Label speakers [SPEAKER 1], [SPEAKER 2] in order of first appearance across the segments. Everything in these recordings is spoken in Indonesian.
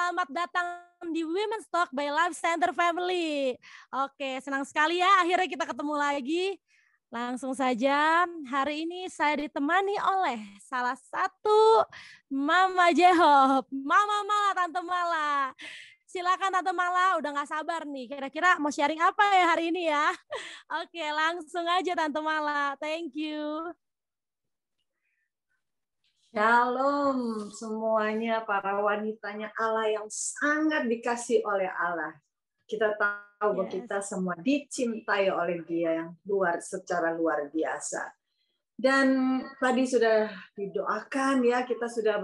[SPEAKER 1] selamat datang di Women's Talk by Life Center Family. Oke, senang sekali ya akhirnya kita ketemu lagi. Langsung saja, hari ini saya ditemani oleh salah satu Mama Jehov, Mama Mala, Tante Mala. Silakan Tante Mala, udah gak sabar nih, kira-kira mau sharing apa ya hari ini ya? Oke, langsung aja Tante Mala, thank you.
[SPEAKER 2] Shalom semuanya, para wanitanya Allah yang sangat dikasih oleh Allah. Kita tahu bahwa kita semua dicintai oleh Dia yang secara luar biasa. Dan tadi sudah didoakan ya, kita sudah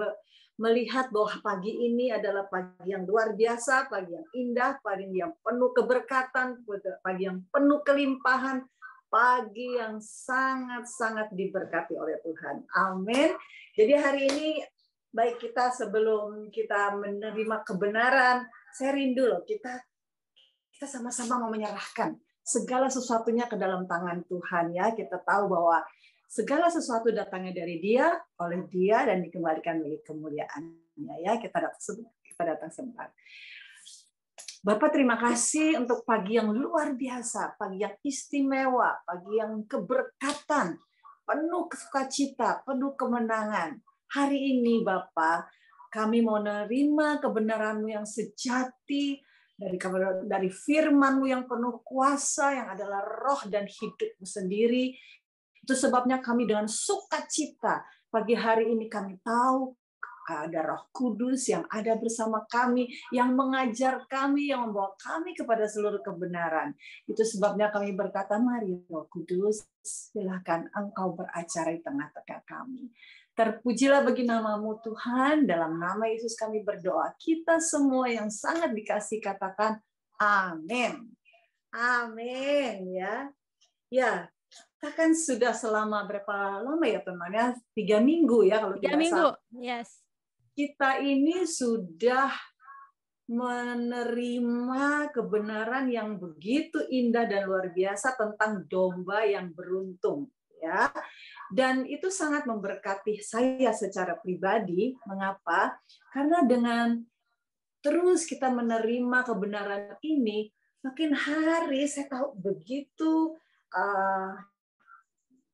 [SPEAKER 2] melihat bahwa pagi ini adalah pagi yang luar biasa, pagi yang indah, pagi yang penuh keberkatan, pagi yang penuh kelimpahan, pagi yang sangat-sangat diberkati oleh Tuhan. Amin. Jadi hari ini baik kita sebelum kita menerima kebenaran, saya rindu loh kita sama-sama mau menyerahkan segala sesuatunya ke dalam tangan Tuhan ya. Kita tahu bahwa segala sesuatu datangnya dari Dia, oleh Dia, dan dikembalikan bagi kemuliaannya ya. Kita datang sebentar. Bapak terima kasih untuk pagi yang luar biasa, pagi yang istimewa, pagi yang keberkatan, penuh sukacita, penuh kemenangan. Hari ini Bapak, kami mau menerima kebenaran-Mu yang sejati, dari firman-Mu yang penuh kuasa, yang adalah roh dan hidup-Mu sendiri. Itu sebabnya kami dengan sukacita, pagi hari ini kami tahu, ada Roh Kudus yang ada bersama kami, yang mengajar kami, yang membawa kami kepada seluruh kebenaran. Itu sebabnya kami berkata, mari Roh Kudus, silakan Engkau beracara di tengah-tengah kami. Terpujilah bagi nama-Mu Tuhan, dalam nama Yesus kami berdoa. Kita semua yang sangat dikasih katakan, amin. Amin ya. Ya, kita kan sudah selama berapa lama ya teman-teman? 3 minggu ya kalau
[SPEAKER 1] 3 minggu, yes. Kita
[SPEAKER 2] ini sudah menerima kebenaran yang begitu indah dan luar biasa tentang domba yang beruntung ya. Dan itu sangat memberkati saya secara pribadi. Mengapa? Karena dengan terus kita menerima kebenaran ini, makin hari saya tahu begitu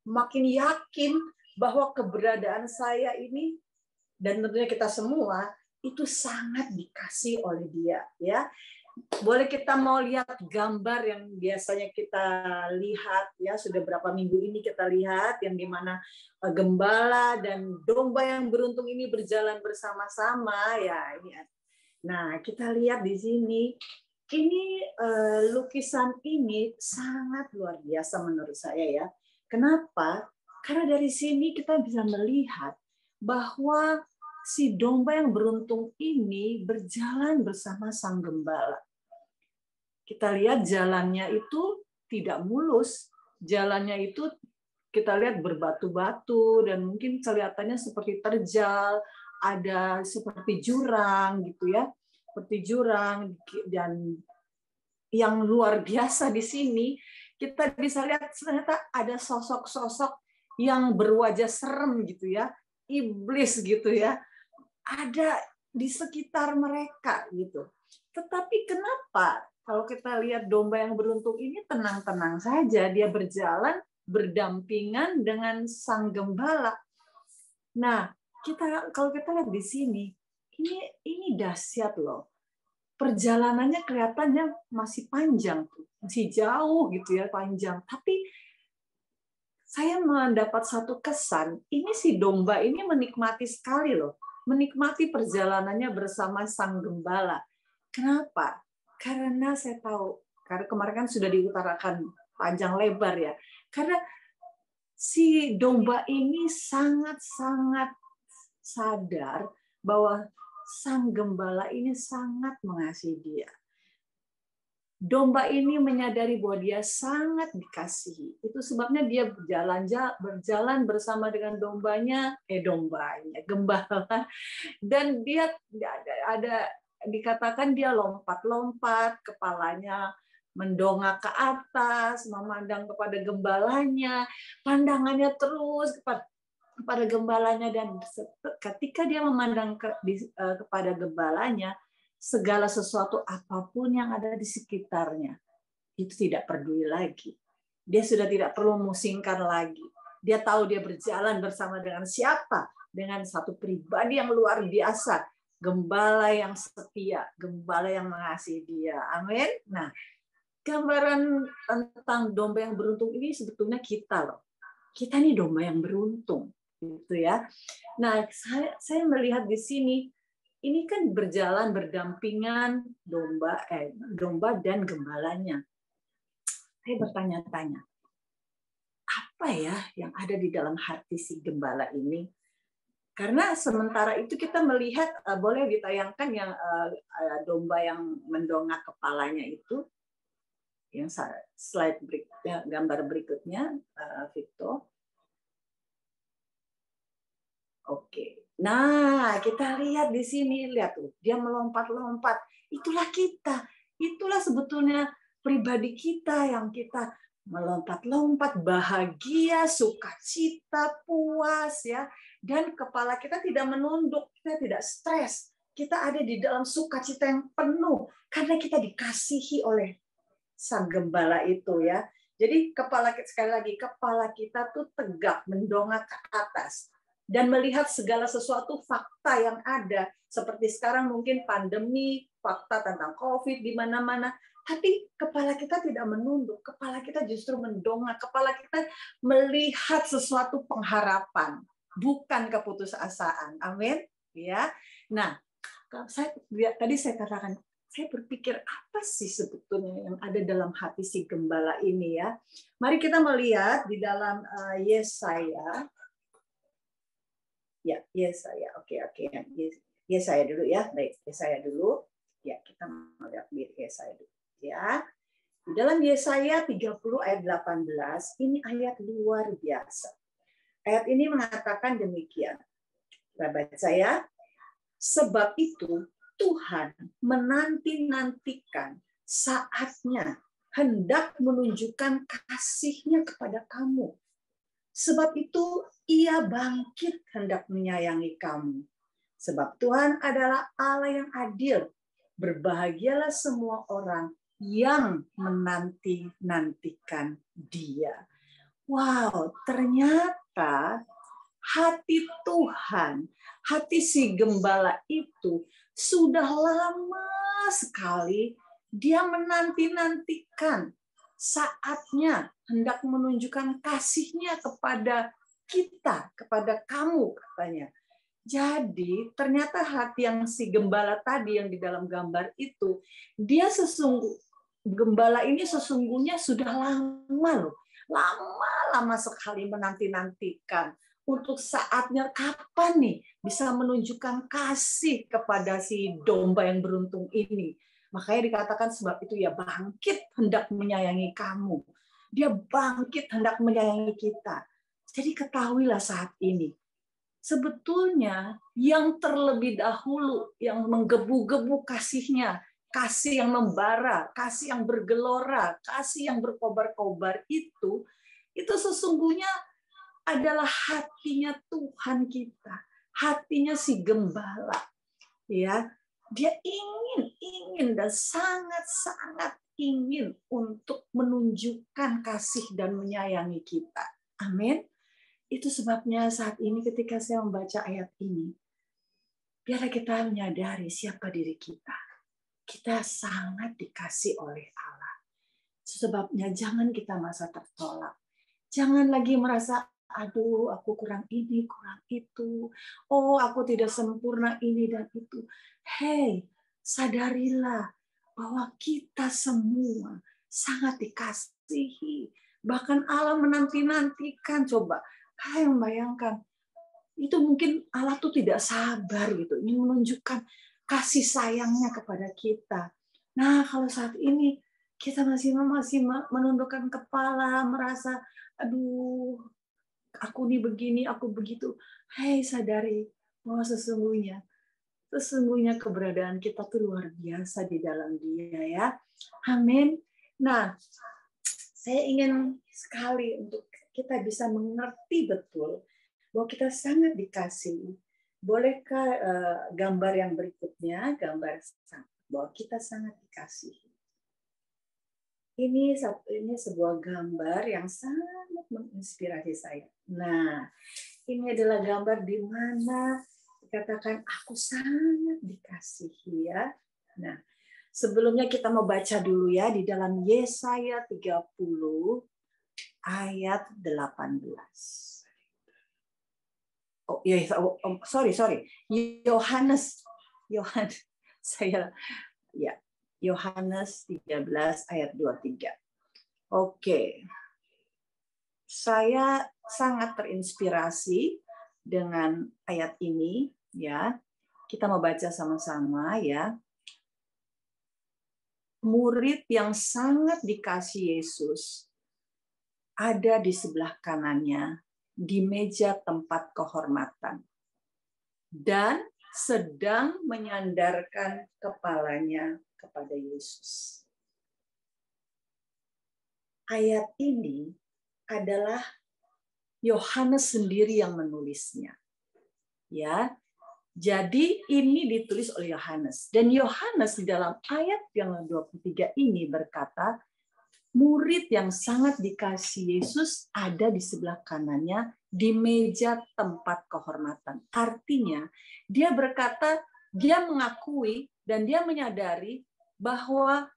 [SPEAKER 2] makin yakin bahwa keberadaan saya ini dan tentunya kita semua itu sangat dikasih oleh Dia ya. Boleh kita mau lihat gambar yang biasanya kita lihat ya, sudah berapa minggu ini kita lihat yang dimana gembala dan domba yang beruntung ini berjalan bersama-sama ya ini. Nah, kita lihat di sini ini lukisan ini sangat luar biasa menurut saya ya. Kenapa? Karena dari sini kita bisa melihat bahwa si domba yang beruntung ini berjalan bersama sang gembala. Kita lihat jalannya itu tidak mulus, jalannya itu kita lihat berbatu-batu dan mungkin kelihatannya seperti terjal, ada seperti jurang gitu ya, seperti jurang. Dan yang luar biasa di sini kita bisa lihat ternyata ada sosok-sosok yang berwajah serem gitu ya, iblis gitu ya, ada di sekitar mereka gitu. Tetapi kenapa kalau kita lihat domba yang beruntung ini tenang-tenang saja, dia berjalan berdampingan dengan sang gembala. Nah, kalau kita lihat di sini, ini dahsyat loh. Perjalanannya kelihatannya masih panjang, masih jauh gitu ya, panjang. Tapi saya mendapat satu kesan, ini si domba ini menikmati sekali loh. Menikmati perjalanannya bersama sang gembala. Kenapa? Karena saya tahu, karena kemarin kan sudah diutarakan panjang lebar ya. Karena si domba ini sangat-sangat sadar bahwa sang gembala ini sangat mengasihi dia. Domba ini menyadari bahwa dia sangat dikasihi. Itu sebabnya dia berjalan bersama dengan gembala. Dan dia dikatakan dia lompat-lompat, kepalanya mendongak ke atas, memandang kepada gembalanya, pandangannya terus kepada gembalanya, dan ketika dia memandang kepada gembalanya, segala sesuatu apapun yang ada di sekitarnya itu tidak peduli lagi. Dia sudah tidak perlu memusingkan lagi. Dia tahu dia berjalan bersama dengan siapa? Dengan satu pribadi yang luar biasa, gembala yang setia, gembala yang mengasihi dia. Amin. Nah, gambaran tentang domba yang beruntung ini sebetulnya kita loh. Kita nih domba yang beruntung, gitu ya. Nah, saya melihat di sini ini kan berjalan berdampingan domba dan gembalanya. Saya bertanya-tanya, apa ya yang ada di dalam hati si gembala ini? Karena sementara itu kita melihat, boleh ditayangkan yang domba yang mendongak kepalanya itu, yang slide berikutnya, gambar berikutnya, Victor. Oke. Nah, kita lihat di sini, lihat tuh, dia melompat-lompat. Itulah kita. Itulah sebetulnya pribadi kita yang kita melompat-lompat, bahagia, sukacita, puas ya. Dan kepala kita tidak menunduk, kita tidak stres. Kita ada di dalam sukacita yang penuh karena kita dikasihi oleh sang gembala itu ya. Jadi sekali lagi kepala kita tuh tegak mendongak ke atas dan melihat segala sesuatu fakta yang ada seperti sekarang mungkin pandemi, fakta tentang COVID di mana-mana. Tapi kepala kita tidak menunduk, kepala kita justru mendongak, kepala kita melihat sesuatu pengharapan, bukan keputusasaan. Amin. Ya. Nah, tadi saya katakan, saya berpikir apa sih sebetulnya yang ada dalam hati si gembala ini ya. Mari kita melihat di dalam Yesaya. Ya, Yesaya. Oke. Yesaya dulu ya. Baik, Yesaya dulu. Ya, kita melihat di Yesaya dulu. Ya, di dalam Yesaya 30 ayat 18, ini ayat luar biasa. Ayat ini mengatakan demikian. Kita baca ya. Sebab itu Tuhan menanti-nantikan saatnya hendak menunjukkan kasih-Nya kepada kamu. Sebab itu Ia bangkit hendak menyayangi kamu. Sebab Tuhan adalah Allah yang adil. Berbahagialah semua orang yang menanti-nantikan Dia. Wow, ternyata hati Tuhan, hati si gembala itu sudah lama sekali dia menanti-nantikan saatnya hendak menunjukkan kasih-Nya kepada kita, kepada kamu katanya. Jadi ternyata hati yang si gembala tadi yang di dalam gambar itu, dia gembala ini sesungguhnya sudah lama loh. Lama sekali menanti-nantikan untuk saatnya kapan nih bisa menunjukkan kasih kepada si domba yang beruntung ini. Makanya dikatakan sebab itu Ia bangkit hendak menyayangi kamu. Dia bangkit hendak menyayangi kita. Jadi ketahuilah saat ini, sebetulnya yang terlebih dahulu yang menggebu-gebu kasih-Nya, kasih yang membara, kasih yang bergelora, kasih yang berkobar-kobar itu sesungguhnya adalah hatinya Tuhan kita, hatinya si gembala. Ya, dia ingin dan sangat ingin untuk menunjukkan kasih dan menyayangi kita. Amin. Itu sebabnya saat ini ketika saya membaca ayat ini, biarlah kita menyadari siapa diri kita. Kita sangat dikasih oleh Allah. Sebabnya jangan kita merasa tertolak. Jangan lagi merasa, aduh aku kurang ini, kurang itu. Oh aku tidak sempurna ini dan itu. Hei, sadarilah bahwa kita semua sangat dikasihi. Bahkan Allah menanti-nantikan, coba. Kalian bayangkan, itu mungkin Allah tuh tidak sabar gitu, ingin menunjukkan kasih sayangnya kepada kita. Nah, kalau saat ini kita masih menundukkan kepala, merasa, aduh, aku ini begini, aku begitu. Hei, sadari bahwa sesungguhnya keberadaan kita tuh luar biasa di dalam Dia ya. Amin. Nah, saya ingin sekali untuk kita bisa mengerti betul bahwa kita sangat dikasihi Bolehkah gambar yang berikutnya, gambar bahwa kita sangat dikasihi. Ini sebuah gambar yang sangat menginspirasi saya. Nah, ini adalah gambar di mana dikatakan aku sangat dikasihi ya. Nah, sebelumnya kita mau baca dulu ya di dalam Yesaya 30 ayat 18. Oh, ya, sorry. Yohanes saya ya. Yohanes 13 ayat 23. Oke. Saya sangat terinspirasi dengan ayat ini ya. Kita mau baca sama-sama ya. Murid yang sangat dikasihi Yesus ada di sebelah kanannya di meja tempat kehormatan dan sedang menyandarkan kepalanya kepada Yesus. Ayat ini adalah Yohanes sendiri yang menulisnya. Ya. Jadi ini ditulis oleh Yohanes dan Yohanes di dalam ayat yang 23 ini berkata, murid yang sangat dikasihi Yesus ada di sebelah kanannya di meja tempat kehormatan. Artinya, dia berkata, dia mengakui dan dia menyadari bahwa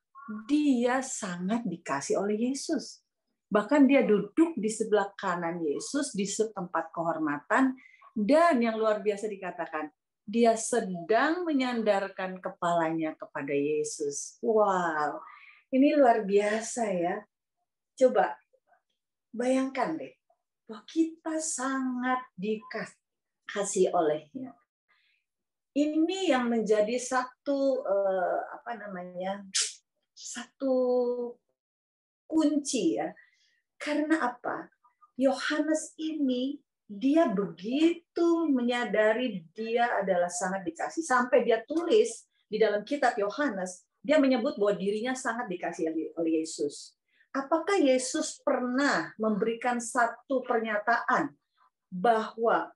[SPEAKER 2] dia sangat dikasihi oleh Yesus. Bahkan dia duduk di sebelah kanan Yesus di tempat kehormatan dan yang luar biasa dikatakan, dia sedang menyandarkan kepalanya kepada Yesus. Wow. Ini luar biasa ya. Coba bayangkan deh, bahwa kita sangat dikasihi olehnya. Ini yang menjadi satu satu kunci ya. Karena apa? Yohanes ini dia begitu menyadari dia adalah sangat dikasihi sampai dia tulis di dalam kitab Yohanes. Dia menyebut bahwa dirinya sangat dikasihi oleh Yesus. Apakah Yesus pernah memberikan satu pernyataan bahwa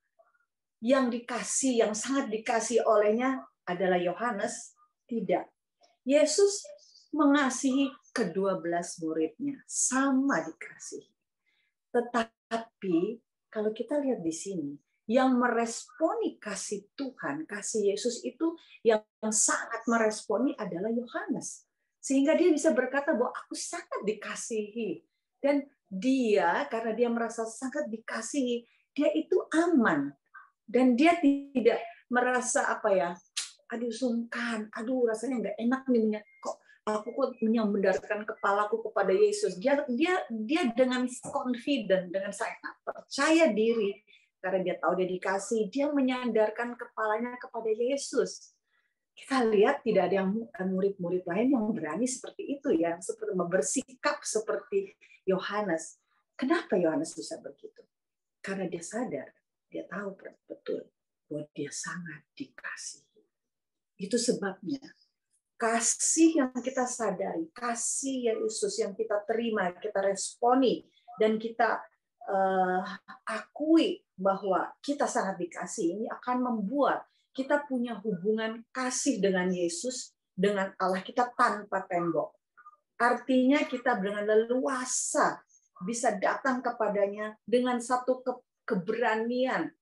[SPEAKER 2] yang sangat dikasihi olehnya adalah Yohanes? Tidak. Yesus mengasihi ke-12 muridnya, sama dikasihi. Tetapi kalau kita lihat di sini, yang meresponi kasih Tuhan, kasih Yesus itu yang sangat meresponi adalah Yohanes. Sehingga dia bisa berkata bahwa aku sangat dikasihi. Dan dia, karena dia merasa sangat dikasihi, dia itu aman. Dan dia tidak merasa aduh sungkan, aduh rasanya nggak enak nih, kok aku menyandarkan kepalaku kepada Yesus. Dia dengan confident, dengan sangat percaya diri karena dia tahu dia dikasih, dia menyandarkan kepalanya kepada Yesus. Kita lihat tidak ada yang murid-murid lain yang berani seperti itu ya, seperti bersikap seperti Yohanes. Kenapa Yohanes bisa begitu? Karena dia sadar, dia tahu betul bahwa dia sangat dikasihi. Itu sebabnya kasih yang kita sadari, kasih Yesus yang kita terima, kita responi, dan kita akui bahwa kita sangat dikasihi, ini akan membuat kita punya hubungan kasih dengan Yesus, dengan Allah kita tanpa tembok. Artinya kita dengan leluasa bisa datang kepadanya dengan satu keberanian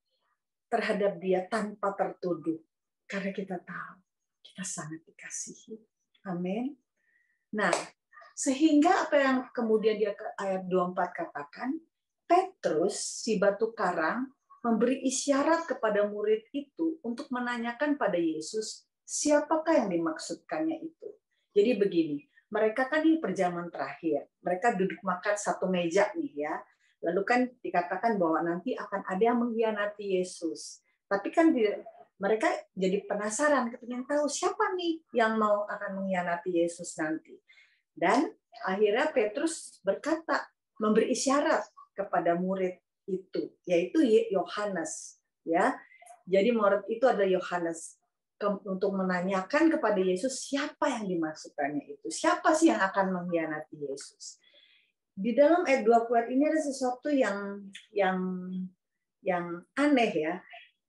[SPEAKER 2] terhadap dia tanpa tertuduh. Karena kita tahu kita sangat dikasihi. Amin. Nah, sehingga apa yang kemudian dia ayat 24 katakan, Petrus, si batu karang, memberi isyarat kepada murid itu untuk menanyakan pada Yesus, siapakah yang dimaksudkannya itu. Jadi begini, mereka kan ini perjamuan terakhir. Mereka duduk makan satu meja nih ya. Lalu kan dikatakan bahwa nanti akan ada yang mengkhianati Yesus. Tapi kan mereka jadi penasaran, kepingin tahu siapa nih yang mau akan mengkhianati Yesus nanti. Dan akhirnya Petrus berkata, memberi isyarat kepada murid itu, yaitu Yohanes. Ya, jadi murid itu adalah Yohanes untuk menanyakan kepada Yesus siapa yang dimaksudkannya itu, siapa sih yang akan mengkhianati Yesus. Di dalam ayat 20 ini ada sesuatu yang aneh ya.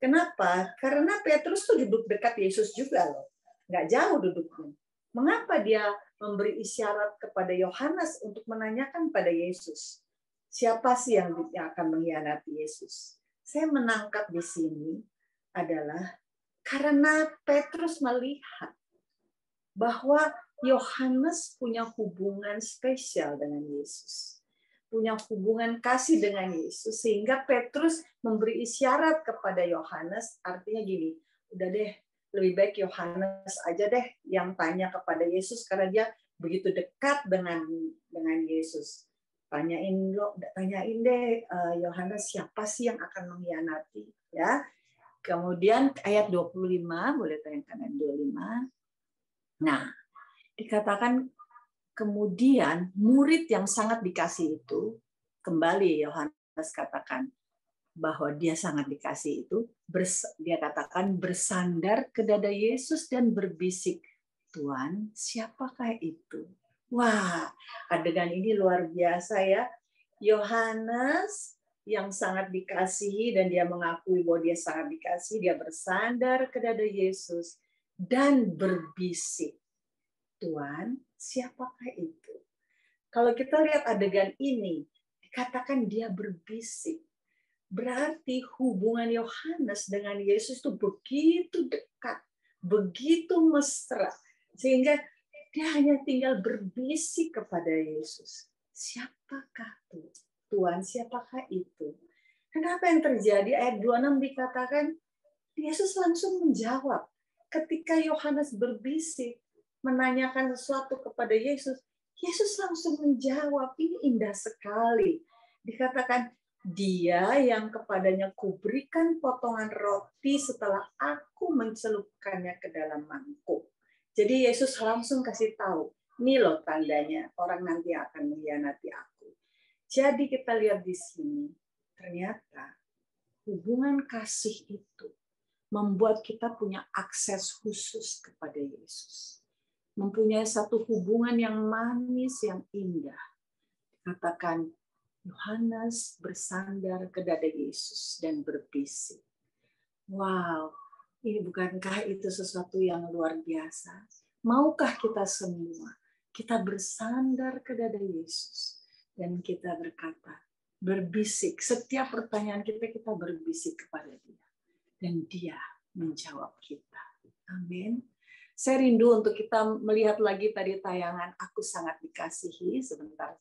[SPEAKER 2] Kenapa? Karena Petrus tuh duduk dekat Yesus juga loh. Nggak jauh duduknya. Mengapa dia memberi isyarat kepada Yohanes untuk menanyakan pada Yesus, siapa sih yang akan mengkhianati Yesus? Saya menangkap di sini adalah karena Petrus melihat bahwa Yohanes punya hubungan spesial dengan Yesus. Punya hubungan kasih dengan Yesus, sehingga Petrus memberi isyarat kepada Yohanes, artinya gini, udah deh, lebih baik Yohanes aja deh yang tanya kepada Yesus, karena dia begitu dekat dengan Yesus. Tanyain deh Yohanes, siapa sih yang akan mengkhianati, ya. Kemudian ayat 25, boleh tayangkan ayat 25. Nah, dikatakan kemudian murid yang sangat dikasih itu, kembali Yohanes katakan bahwa dia sangat dikasih itu, dia katakan bersandar ke dada Yesus dan berbisik, Tuhan, siapakah itu? Wah, adegan ini luar biasa ya. Yohanes yang sangat dikasihi dan dia mengakui bahwa dia sangat dikasihi, dia bersandar ke dada Yesus dan berbisik, Tuhan, siapakah itu? Kalau kita lihat adegan ini, dikatakan dia berbisik. Berarti hubungan Yohanes dengan Yesus itu begitu dekat, begitu mesra, sehingga dia hanya tinggal berbisik kepada Yesus. Siapakah Tuhan? Siapakah itu? Kenapa yang terjadi? Ayat 26 dikatakan, Yesus langsung menjawab. Ketika Yohanes berbisik, menanyakan sesuatu kepada Yesus, Yesus langsung menjawab. Ini indah sekali. Dikatakan, dia yang kepadanya kuberikan potongan roti setelah aku mencelupkannya ke dalam mangkuk. Jadi Yesus langsung kasih tahu, ini loh tandanya orang nanti akan mengkhianati aku. Jadi kita lihat di sini, ternyata hubungan kasih itu membuat kita punya akses khusus kepada Yesus. Mempunyai satu hubungan yang manis, yang indah. Katakan, Yohanes bersandar ke dada Yesus dan berbisik. Wow, ini bukankah itu sesuatu yang luar biasa? Maukah kita semua, kita bersandar ke dada Yesus dan kita berkata, berbisik, setiap pertanyaan kita berbisik kepada dia. Dan dia menjawab kita. Amin. Saya rindu untuk kita melihat lagi tadi tayangan Aku Sangat Dikasihi. Sebentar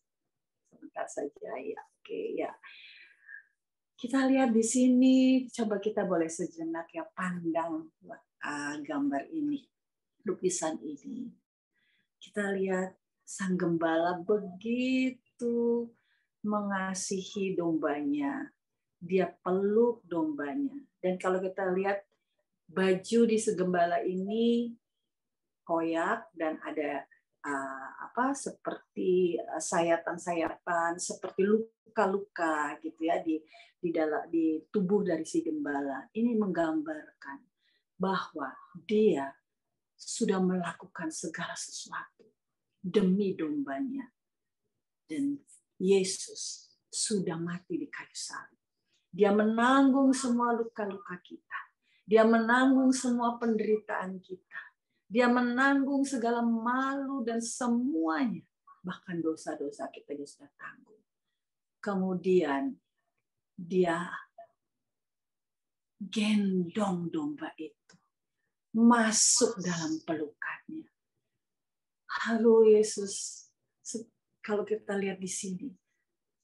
[SPEAKER 2] saja. Ya, oke, ya. Kita lihat di sini, coba kita boleh sejenak ya pandang gambar ini, lukisan ini. Kita lihat sang gembala begitu mengasihi dombanya. Dia peluk dombanya. Dan kalau kita lihat baju di segembala ini koyak dan ada seperti sayatan-sayatan, seperti luka-luka gitu ya di tubuh dari si gembala. Ini menggambarkan bahwa dia sudah melakukan segala sesuatu demi dombanya. Dan Yesus sudah mati di kayu salib. Dia menanggung semua luka-luka kita. Dia menanggung semua penderitaan kita. Dia menanggung segala malu dan semuanya. Bahkan dosa-dosa kita dia sudah tanggung. Kemudian dia gendong domba itu. Masuk dalam pelukannya. Halo Yesus. Kalau kita lihat di sini.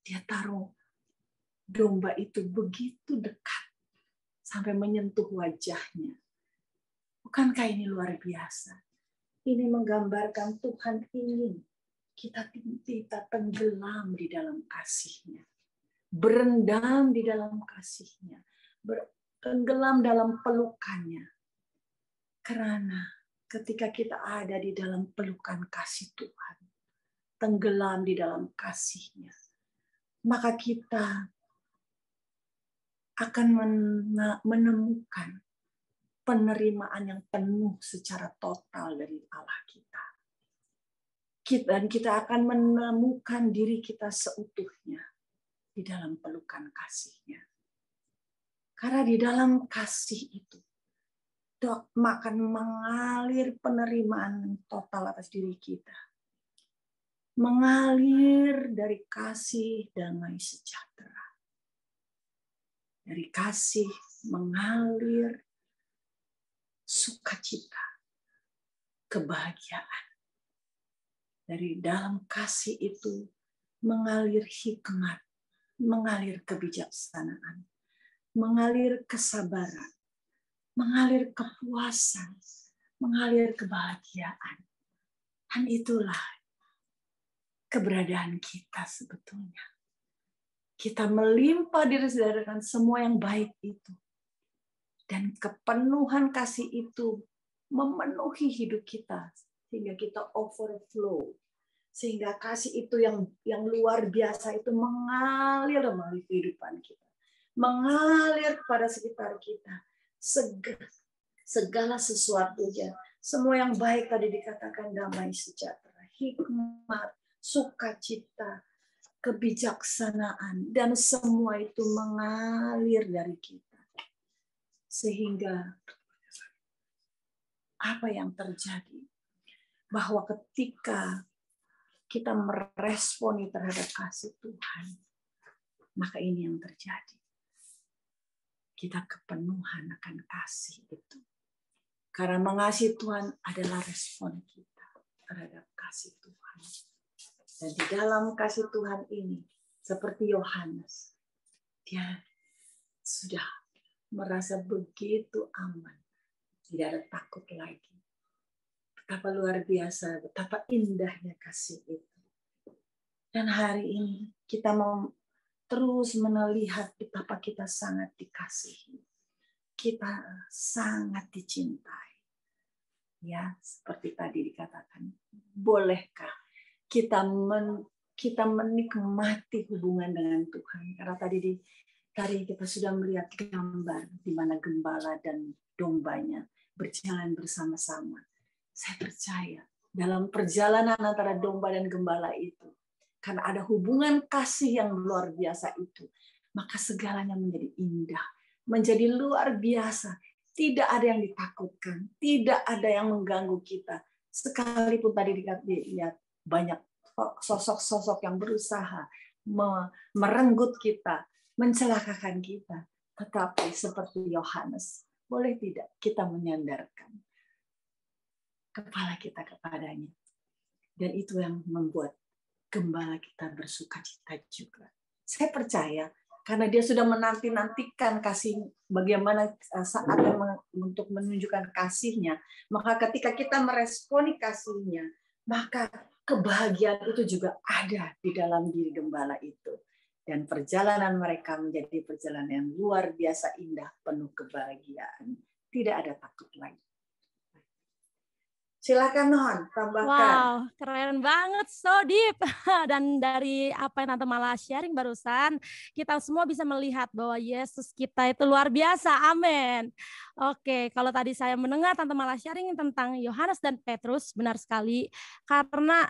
[SPEAKER 2] Dia taruh domba itu begitu dekat. Sampai menyentuh wajahnya. Bukankah ini luar biasa? Ini menggambarkan Tuhan ingin kita tenggelam di dalam kasih-Nya. Berendam di dalam kasih-Nya. Tenggelam dalam pelukannya. Karena ketika kita ada di dalam pelukan kasih Tuhan, tenggelam di dalam kasih-Nya, maka kita akan menemukan penerimaan yang penuh secara total dari Allah kita. Dan kita akan menemukan diri kita seutuhnya di dalam pelukan kasih-Nya. Karena di dalam kasih itu akan mengalir penerimaan total atas diri kita. Mengalir dari kasih damai sejahtera. Dari kasih mengalir sukacita, kebahagiaan. Dari dalam kasih itu mengalir hikmat, mengalir kebijaksanaan, mengalir kesabaran, mengalir kepuasan, mengalir kebahagiaan. Dan itulah keberadaan kita sebetulnya. Kita melimpah diri sendiri dengan semua yang baik itu. Dan kepenuhan kasih itu memenuhi hidup kita. Sehingga kita overflow. Sehingga kasih itu yang luar biasa itu mengalir melalui kehidupan kita. Mengalir pada sekitar kita. Segala sesuatunya. Semua yang baik tadi dikatakan damai sejahtera. Hikmat, sukacita, kebijaksanaan. Dan semua itu mengalir dari kita. Sehingga apa yang terjadi? Bahwa ketika kita meresponi terhadap kasih Tuhan, maka ini yang terjadi. Kita kepenuhan akan kasih itu. Karena mengasihi Tuhan adalah respon kita terhadap kasih Tuhan. Dan di dalam kasih Tuhan ini, seperti Yohanes, dia sudah merasa begitu aman. Tidak ada takut lagi. Betapa luar biasa, betapa indahnya kasih itu. Dan hari ini kita mau terus melihat betapa kita sangat dikasihi. Kita sangat dicintai. Ya, seperti tadi dikatakan, bolehkah kita menikmati hubungan dengan Tuhan? Karena tadi kita sudah melihat gambar di mana gembala dan dombanya berjalan bersama-sama. Saya percaya dalam perjalanan antara domba dan gembala itu, karena ada hubungan kasih yang luar biasa itu, maka segalanya menjadi indah, menjadi luar biasa. Tidak ada yang ditakutkan, tidak ada yang mengganggu kita. Sekalipun tadi dilihat banyak sosok-sosok yang berusaha merenggut kita, mencelakakan kita. Tetapi seperti Yohanes, boleh tidak kita menyandarkan kepala kita kepadanya. Dan itu yang membuat gembala kita bersukacita juga. Saya percaya karena dia sudah menanti-nantikan kasih, bagaimana saatnya untuk menunjukkan kasihnya, maka ketika kita meresponi kasihnya, maka kebahagiaan itu juga ada di dalam diri gembala itu. Dan perjalanan mereka menjadi perjalanan yang luar biasa indah, penuh kebahagiaan. Tidak ada takut lagi. Silakan Non, tambahkan.
[SPEAKER 1] Wow, keren banget, so deep. Dan dari apa yang Tante Mala sharing barusan, kita semua bisa melihat bahwa Yesus kita itu luar biasa. Amin. Oke, kalau tadi saya mendengar Tante Mala sharing tentang Yohanes dan Petrus, benar sekali. Karena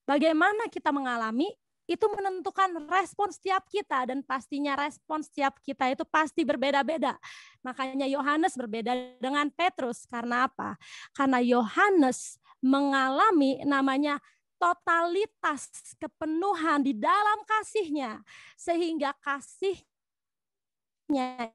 [SPEAKER 1] bagaimana kita mengalami, itu menentukan respon setiap kita, dan pastinya respon setiap kita itu pasti berbeda-beda. Makanya Yohanes berbeda dengan Petrus. Karena apa? Karena Yohanes mengalami namanya totalitas kepenuhan di dalam kasihnya, sehingga kasihnya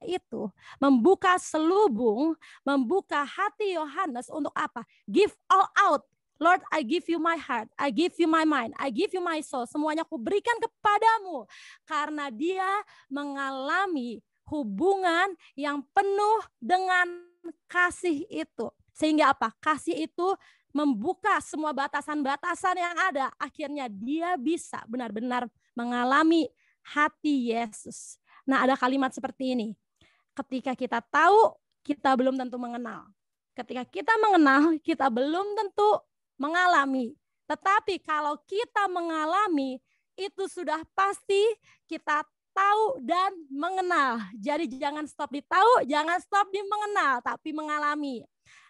[SPEAKER 1] itu membuka selubung, membuka hati Yohanes untuk apa? Give all out. Lord, I give you my heart, I give you my mind, I give you my soul. Semuanya aku berikan kepadamu. Karena dia mengalami hubungan yang penuh dengan kasih itu. Sehingga apa? Kasih itu membuka semua batasan-batasan yang ada. Akhirnya dia bisa benar-benar mengalami hati Yesus. Nah, ada kalimat seperti ini. Ketika kita tahu, kita belum tentu mengenal. Ketika kita mengenal, kita belum tentu mengalami. Tetapi kalau kita mengalami, itu sudah pasti kita tahu dan mengenal. Jadi jangan stop di tahu, jangan stop di mengenal, tapi mengalami.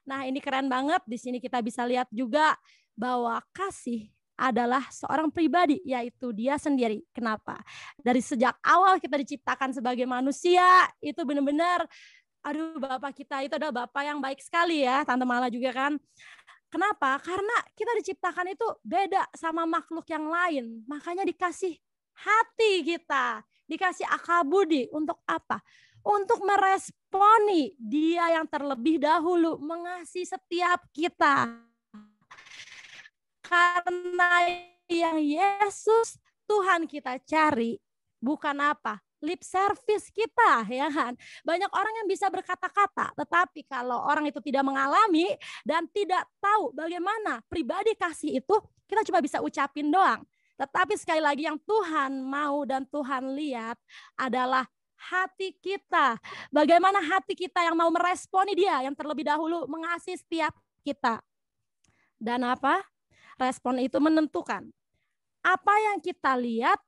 [SPEAKER 1] Nah, ini keren banget. Di sini kita bisa lihat juga bahwa kasih adalah seorang pribadi, yaitu dia sendiri. Kenapa? Dari sejak awal kita diciptakan sebagai manusia, itu benar-benar, aduh, Bapak kita itu adalah Bapak yang baik sekali ya, Tante Mala juga kan. Kenapa? Karena kita diciptakan itu beda sama makhluk yang lain. Makanya dikasih hati kita, dikasih akal budi. Untuk apa? Untuk meresponi Dia yang terlebih dahulu mengasihi setiap kita. Karena yang Yesus Tuhan kita cari bukan apa? Lip service kita, ya kan? Banyak orang yang bisa berkata-kata, tetapi kalau orang itu tidak mengalami dan tidak tahu bagaimana pribadi kasih itu, kita cuma bisa ucapin doang. Tetapi sekali lagi yang Tuhan mau dan Tuhan lihat adalah hati kita. Bagaimana hati kita yang mau meresponi Dia yang terlebih dahulu mengasihi setiap kita. Dan apa? Respon itu menentukan apa yang kita lihat,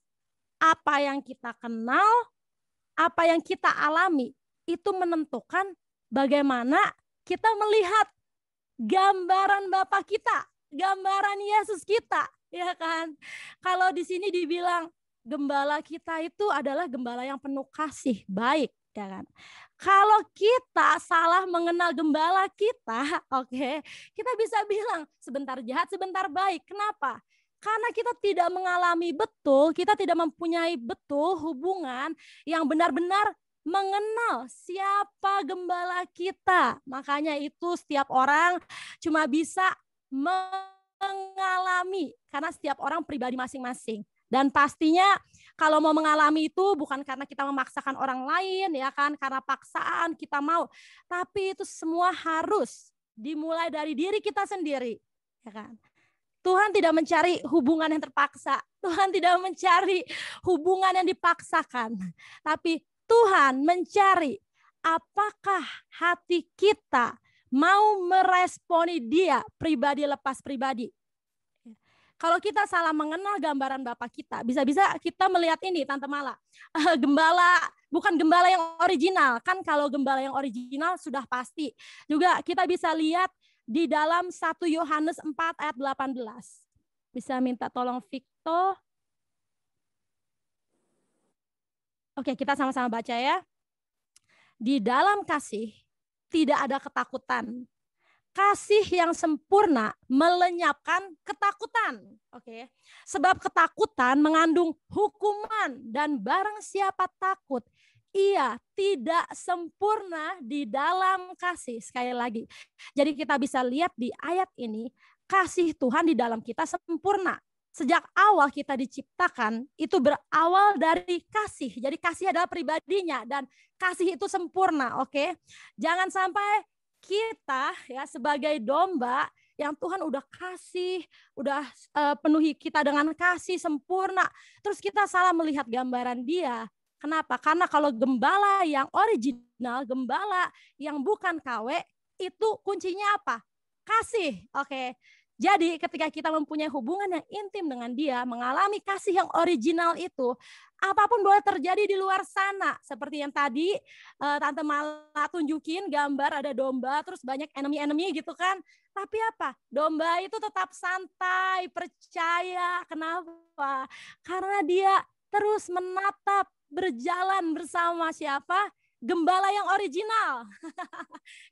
[SPEAKER 1] apa yang kita kenal, apa yang kita alami. Itu menentukan bagaimana kita melihat gambaran Bapa kita, gambaran Yesus kita, ya kan? Kalau di sini dibilang gembala kita itu adalah gembala yang penuh kasih, baik, ya kan? Kalau kita salah mengenal gembala kita, oke, kita bisa bilang sebentar jahat, sebentar baik. Kenapa? Karena kita tidak mengalami betul, kita tidak mempunyai betul hubungan yang benar-benar mengenal siapa gembala kita. Makanya itu setiap orang cuma bisa mengalami, karena setiap orang pribadi masing-masing. Dan pastinya kalau mau mengalami itu bukan karena kita memaksakan orang lain, ya kan, karena paksaan kita mau, tapi itu semua harus dimulai dari diri kita sendiri, ya kan. Tuhan tidak mencari hubungan yang terpaksa, Tuhan tidak mencari hubungan yang dipaksakan, tapi Tuhan mencari apakah hati kita mau meresponi Dia pribadi lepas pribadi. Kalau kita salah mengenal gambaran Bapa kita, bisa-bisa kita melihat ini, Tante Mala, gembala, bukan gembala yang original. Kan kalau gembala yang original sudah pasti. Juga kita bisa lihat di dalam 1 Yohanes 4 ayat 18. Bisa minta tolong Victo. Oke, kita sama-sama baca ya. Di dalam kasih tidak ada ketakutan. Kasih yang sempurna melenyapkan ketakutan. Oke. Sebab ketakutan mengandung hukuman dan barang siapa takut, ia tidak sempurna di dalam kasih. Sekali lagi. Jadi kita bisa lihat di ayat ini, kasih Tuhan di dalam kita sempurna. Sejak awal kita diciptakan, itu berawal dari kasih. Jadi kasih adalah pribadinya dan kasih itu sempurna, oke? Jangan sampai kita ya sebagai domba yang Tuhan udah kasih, udah penuhi kita dengan kasih sempurna, terus kita salah melihat gambaran Dia. Kenapa? Karena kalau gembala yang original, gembala yang bukan KW, itu kuncinya apa? Kasih. Oke. Jadi ketika kita mempunyai hubungan yang intim dengan Dia, mengalami kasih yang original itu, apapun boleh terjadi di luar sana. Seperti yang tadi Tante Mala tunjukin gambar ada domba, terus banyak enemy gitu kan. Tapi apa? Domba itu tetap santai, percaya. Kenapa? Karena dia terus menatap, berjalan bersama siapa? Gembala yang original.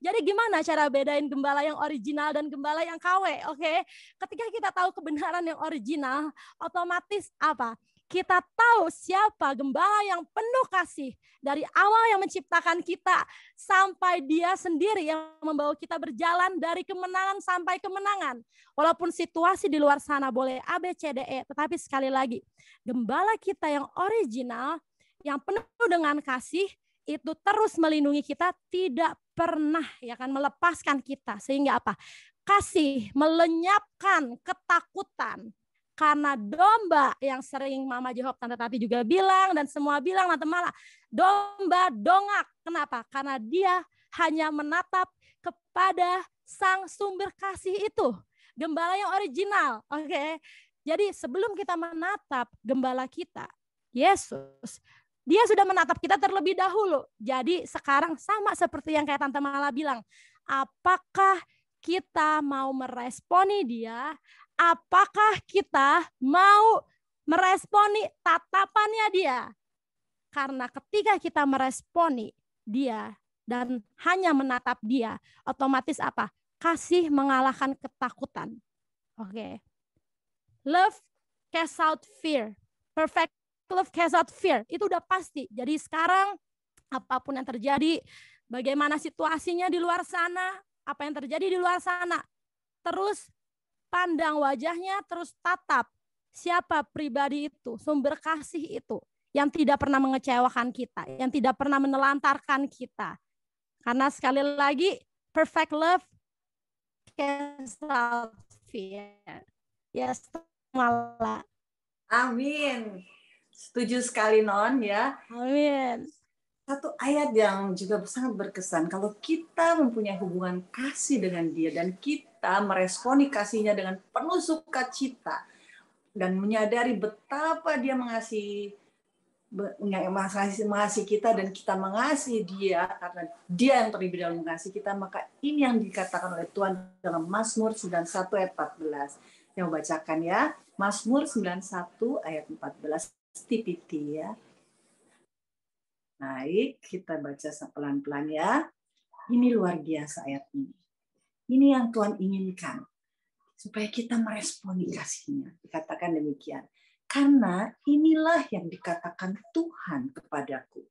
[SPEAKER 1] Jadi gimana cara bedain gembala yang original dan gembala yang KW? Oke. Ketika kita tahu kebenaran yang original, otomatis apa? Kita tahu siapa gembala yang penuh kasih dari awal yang menciptakan kita sampai Dia sendiri yang membawa kita berjalan dari kemenangan sampai kemenangan. Walaupun situasi di luar sana boleh A, B, C, D, E, tetapi sekali lagi, gembala kita yang original, yang penuh dengan kasih, itu terus melindungi kita, tidak pernah ya kan melepaskan kita. Sehingga apa? Kasih melenyapkan ketakutan. Karena domba yang sering Mama Jehob, Tante Tati juga bilang, dan semua bilang, Tante Mala, domba dongak. Kenapa? Karena dia hanya menatap kepada sang sumber kasih itu. Gembala yang original. Oke. Jadi sebelum kita menatap gembala kita, Yesus, Dia sudah menatap kita terlebih dahulu. Jadi sekarang sama seperti yang kayak Tante Mala bilang. Apakah kita mau meresponi Dia apakah kita mau meresponi tatapannya dia? Karena ketika kita meresponi dia dan hanya menatap dia, otomatis apa? Kasih mengalahkan ketakutan. Oke. Love casts out fear. Perfect love casts out fear. Itu udah pasti. Jadi sekarang apapun yang terjadi, bagaimana situasinya di luar sana, apa yang terjadi di luar sana, terus pandang wajahnya, terus tatap siapa pribadi itu, sumber kasih itu, yang tidak pernah mengecewakan kita, yang tidak pernah menelantarkan kita. Karena sekali lagi, perfect love casts out fear. Yes, malah.
[SPEAKER 2] Amin. Setuju sekali, Non, ya.
[SPEAKER 1] Amin.
[SPEAKER 2] Satu ayat yang juga sangat berkesan, kalau kita mempunyai hubungan kasih dengan dia dan kita meresponi kasihnya dengan penuh sukacita dan menyadari betapa dia mengasihi kita dan kita mengasihi dia karena dia yang terlebih dahulu mengasihi kita, maka ini yang dikatakan oleh Tuhan dalam Mazmur 91 ayat 14. Yang bacakan ya, Mazmur 91 ayat 14 TPT ya. Baik, kita baca pelan-pelan ya. Ini luar biasa ayat ini. Ini yang Tuhan inginkan. Supaya kita meresponi kasihnya. Dikatakan demikian. Karena inilah yang dikatakan Tuhan kepadaku.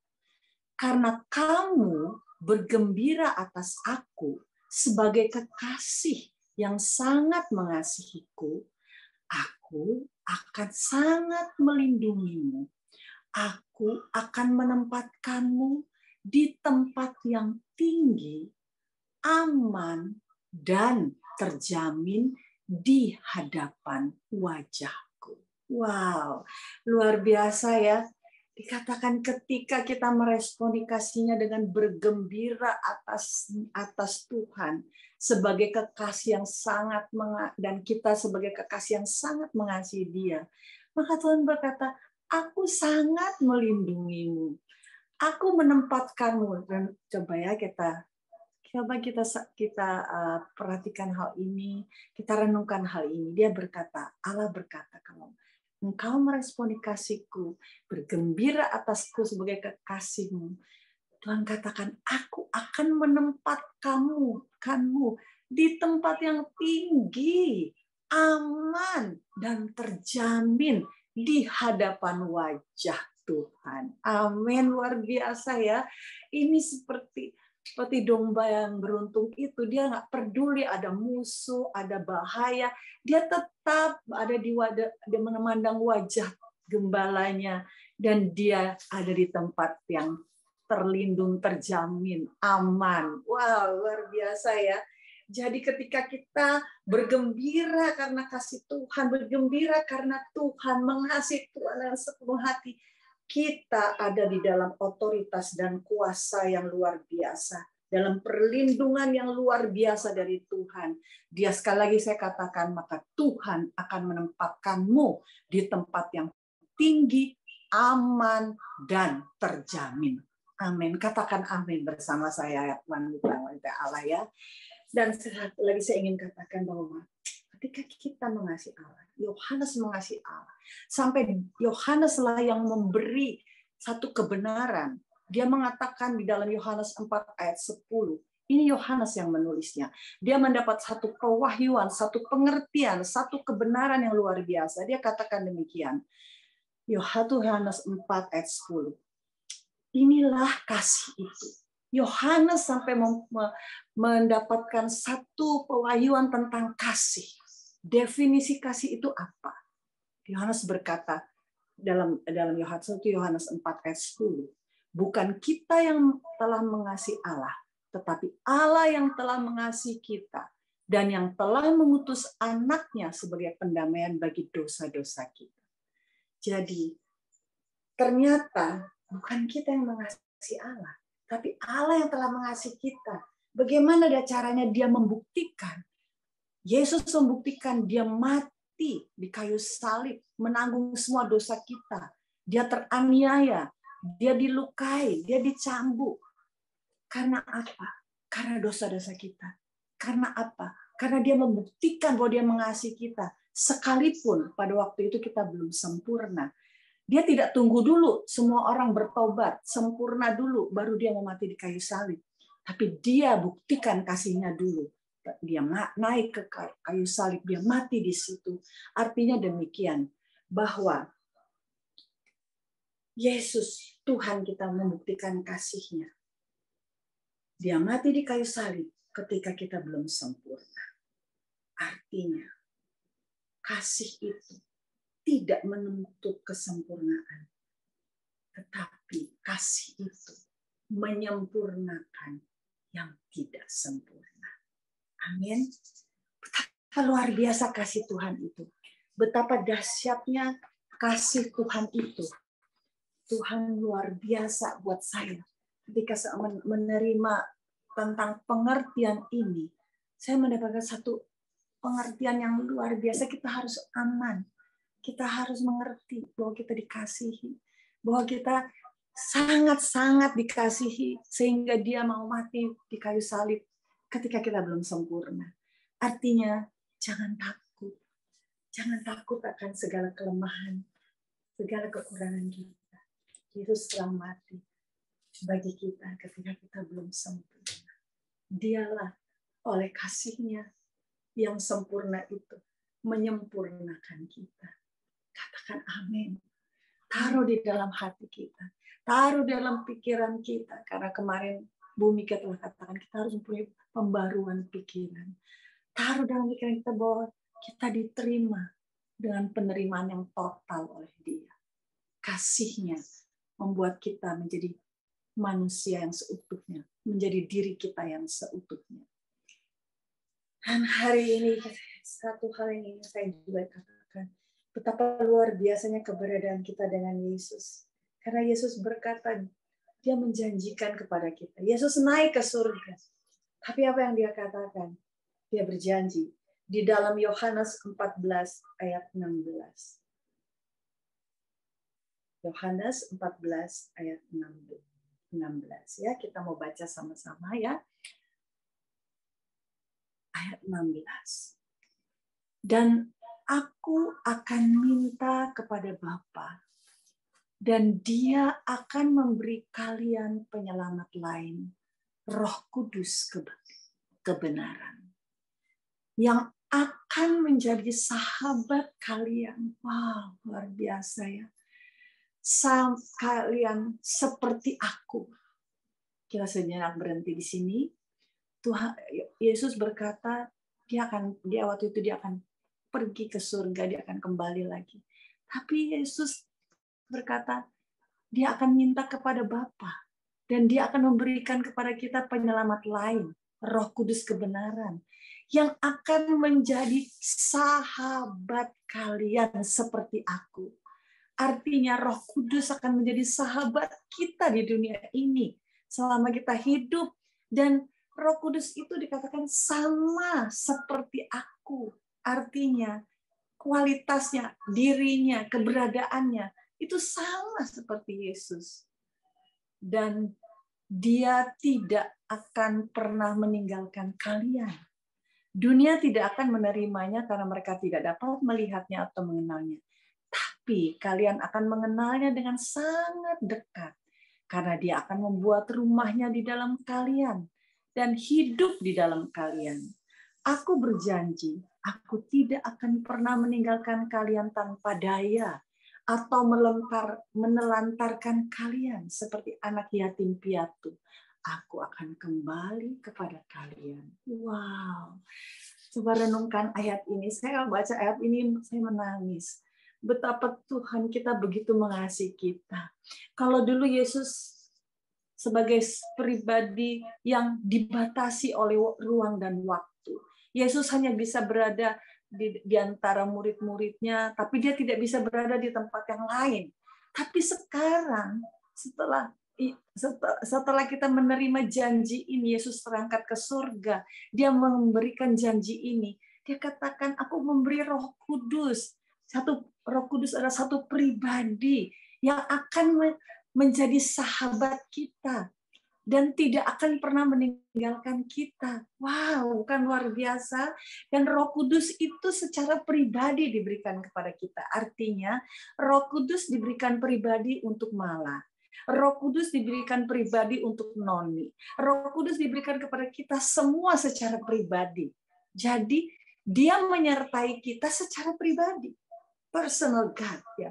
[SPEAKER 2] Karena kamu bergembira atas aku sebagai kekasih yang sangat mengasihiku, aku akan sangat melindungimu. Aku akan menempatkanmu di tempat yang tinggi, aman, dan terjamin di hadapan wajahku. Wow, luar biasa ya. Dikatakan ketika kita meresponi kasihnya dengan bergembira atas Tuhan sebagai kekasih yang sangat dan kita sebagai kekasih yang sangat mengasihi Dia, maka Tuhan berkata, aku sangat melindungimu. Aku menempatkanmu. Dan coba ya kita perhatikan hal ini, kita renungkan hal ini. Dia berkata, Allah berkata, kalau engkau meresponi kasihku, bergembira atasku sebagai kekasihmu, Tuhan katakan, aku akan menempatkanmu di tempat yang tinggi, aman, dan terjamin di hadapan wajah Tuhan. Amin, luar biasa ya. Ini seperti domba yang beruntung itu. Dia nggak peduli ada musuh, ada bahaya. Dia tetap ada dia memandang wajah gembalanya. Dan dia ada di tempat yang terlindung, terjamin, aman. Wow, luar biasa ya. Jadi ketika kita bergembira karena kasih Tuhan, bergembira karena Tuhan, mengasihi Tuhan dengan sepenuh hati, kita ada di dalam otoritas dan kuasa yang luar biasa, dalam perlindungan yang luar biasa dari Tuhan. Dia sekali lagi saya katakan, maka Tuhan akan menempatkanmu di tempat yang tinggi, aman, dan terjamin. Amin. Katakan amin bersama saya, wanita-wanita Allah ya. Dan satu lagi saya ingin katakan bahwa ketika kita mengasihi Allah, Yohanes mengasihi Allah, sampai Yohanes lah yang memberi satu kebenaran. Dia mengatakan di dalam Yohanes 4 ayat 10, ini Yohanes yang menulisnya. Dia mendapat satu pewahyuan, satu pengertian, satu kebenaran yang luar biasa. Dia katakan demikian. Yohanes 4 ayat 10. Inilah kasih itu. Yohanes sampai mendapatkan satu pewahyuan tentang kasih. Definisi kasih itu apa? Yohanes berkata dalam Yohanes 1, Yohanes 4 ayat 10, bukan kita yang telah mengasihi Allah, tetapi Allah yang telah mengasihi kita dan yang telah mengutus anaknya sebagai pendamaian bagi dosa-dosa kita. Jadi ternyata bukan kita yang mengasihi Allah, tapi Allah yang telah mengasihi kita. Bagaimana caranya dia membuktikan? Yesus membuktikan dia mati di kayu salib, menanggung semua dosa kita. Dia teraniaya, dia dilukai, dia dicambuk. Karena apa? Karena dosa-dosa kita. Karena apa? Karena dia membuktikan bahwa dia mengasihi kita. Sekalipun pada waktu itu kita belum sempurna. Dia tidak tunggu dulu semua orang bertobat, sempurna dulu, baru dia mau mati di kayu salib. Tapi dia buktikan kasihnya dulu. Dia naik ke kayu salib, dia mati di situ. Artinya demikian, bahwa Yesus, Tuhan kita membuktikan kasihnya. Dia mati di kayu salib ketika kita belum sempurna. Artinya, kasih itu tidak menuntut kesempurnaan. Tetapi kasih itu menyempurnakan yang tidak sempurna. Amin. Betapa luar biasa kasih Tuhan itu. Betapa dahsyatnya kasih Tuhan itu. Tuhan luar biasa buat saya. Ketika saya menerima tentang pengertian ini, saya mendapatkan satu pengertian yang luar biasa. Kita harus aman. Kita harus mengerti bahwa kita dikasihi. Bahwa kita sangat-sangat dikasihi. Sehingga dia mau mati di kayu salib ketika kita belum sempurna. Artinya, jangan takut. Jangan takut akan segala kelemahan, segala kekurangan kita. Yesus telah mati bagi kita ketika kita belum sempurna. Dialah oleh kasih-Nya yang sempurna itu menyempurnakan kita. Katakan amin. Taruh di dalam hati kita. Taruh di dalam pikiran kita. Karena kemarin Bu Mika telah katakan kita harus mempunyai pembaruan pikiran. Taruh dalam pikiran kita bahwa kita diterima dengan penerimaan yang total oleh Dia. Kasih-Nya membuat kita menjadi manusia yang seutuhnya. Menjadi diri kita yang seutuhnya. Dan hari ini, satu hal yang ingin saya juga katakan. Betapa luar biasanya keberadaan kita dengan Yesus. Karena Yesus berkata, dia menjanjikan kepada kita. Yesus naik ke surga. Tapi apa yang dia katakan? Dia berjanji. Di dalam Yohanes 14 ayat 16. Yohanes 14 ayat 16. Ya, kita mau baca sama-sama ya. Ayat 16. Dan aku akan minta kepada Bapa, dan Dia akan memberi kalian penyelamat lain, Roh Kudus kebenaran, yang akan menjadi sahabat kalian. Wow, luar biasa ya. Kalian seperti aku. Kita sejenak berhenti di sini. Tuhan Yesus berkata, dia waktu itu dia akan pergi ke surga, dia akan kembali lagi. Tapi Yesus berkata, dia akan minta kepada Bapa, dan dia akan memberikan kepada kita penyelamat lain, Roh Kudus kebenaran, yang akan menjadi sahabat kalian seperti aku. Artinya Roh Kudus akan menjadi sahabat kita di dunia ini selama kita hidup, dan Roh Kudus itu dikatakan sama seperti aku. Artinya kualitasnya, dirinya, keberadaannya itu sama seperti Yesus. Dan Dia tidak akan pernah meninggalkan kalian. Dunia tidak akan menerimanya karena mereka tidak dapat melihatnya atau mengenalnya. Tapi kalian akan mengenalnya dengan sangat dekat. Karena Dia akan membuat rumahnya di dalam kalian dan hidup di dalam kalian. Aku berjanji, aku tidak akan pernah meninggalkan kalian tanpa daya atau menelantarkan kalian seperti anak yatim piatu. Aku akan kembali kepada kalian. Wow. Coba renungkan ayat ini. Saya baca ayat ini, saya menangis. Betapa Tuhan kita begitu mengasihi kita. Kalau dulu Yesus sebagai pribadi yang dibatasi oleh ruang dan waktu. Yesus hanya bisa berada di antara murid-muridnya, tapi dia tidak bisa berada di tempat yang lain. Tapi sekarang, setelah kita menerima janji ini, Yesus terangkat ke surga, dia memberikan janji ini. Dia katakan, aku memberi Roh Kudus. Roh Kudus adalah satu pribadi yang akan menjadi sahabat kita. dan tidak akan pernah meninggalkan kita. Wow, bukan luar biasa? Dan Roh Kudus itu secara pribadi diberikan kepada kita. Artinya, Roh Kudus diberikan pribadi untuk Mala. Roh Kudus diberikan pribadi untuk Noni. Roh Kudus diberikan kepada kita semua secara pribadi. Jadi, dia menyertai kita secara pribadi. Personal God, ya.